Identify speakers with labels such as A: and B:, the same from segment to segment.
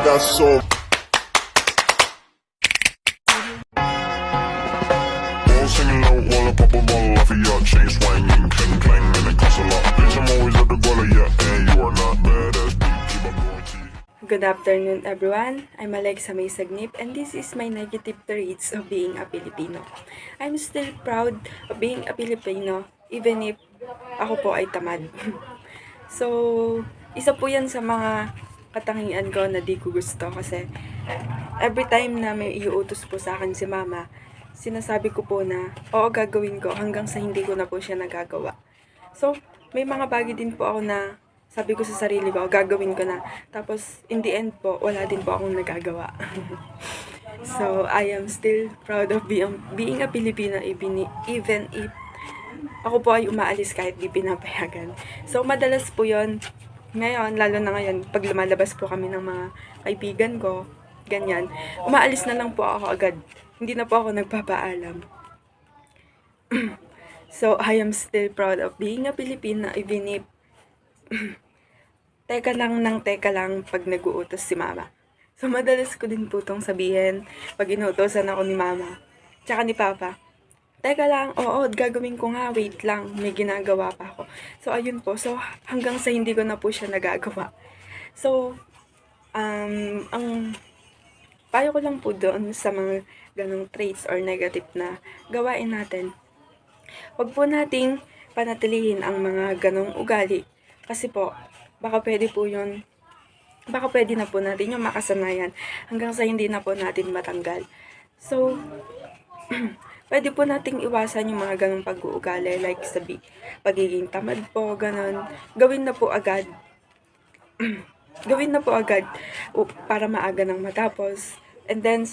A: got soul. All singing low while I pop a bottle off of your chain swinging, clang clang, and it costs a lot. Bitch, I'm always at the guala, yeah, and you are not badass beat. Keep on going to you.
B: Good afternoon, everyone. I'm Alexa May Sagnip, and this is my negative traits of being a Filipino. I'm still proud of being a Filipino, even if ako po ay tamad. So, isa po yan sa mga katangian ko na di ko gusto kasi every time na may iuutos po sa akin si mama, sinasabi ko po na oo gagawin ko hanggang sa hindi ko na po siya nagagawa. So, may mga bagay din po ako na sabi ko sa sarili ko, gagawin ko na. Tapos, in the end po, wala din po akong nagagawa. So, I am still proud of being a Filipino even if ako po ay umaalis kahit di pinapayagan. So, madalas po yon ngayon, lalo na ngayon, pag lumalabas po kami ng mga kaibigan ko, ganyan, umaalis na lang po ako agad. Hindi na po ako nagpapaalam. So, I am still proud of being a Filipino even if teka lang pag nag-uutos si mama. So, madalas ko din po itong sabihin pag inuutosan ako ni mama. Tsaka ni papa. Teka lang, oo, gagawin ko nga, wait lang, may ginagawa pa ako. So, ayun po. So, hanggang sa hindi ko na po siya nagagawa. So, ang payo ko lang po doon sa mga ganong traits or negative na gawain natin. Huwag po nating panatilihin ang mga ganong ugali. Kasi po, baka pwede na po natin yung makasanayan hanggang sa hindi na po natin matanggal. So, pwede po nating iwasan yung mga ganong pag-uugali, like pagiging tamad po, ganon. Gawin na po agad. Gawin na po agad para maaga nang matapos. And then,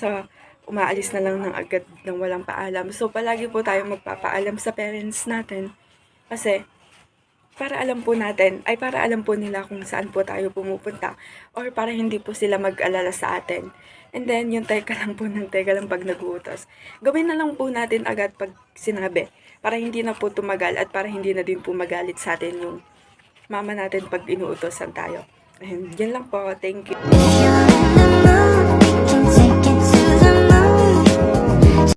B: umaalis na lang ng agad ng walang paalam. So, palagi po tayong magpapaalam sa parents natin. Kasi, para alam po nila kung saan po tayo pumupunta or para hindi po sila mag-alala sa atin. And then, yung teka lang pag nag-uutos. Gawin na lang po natin agad pag sinabi para hindi na po tumagal at para hindi na din po magalit sa atin yung mama natin pag inuutosan tayo. And yan lang po. Thank you.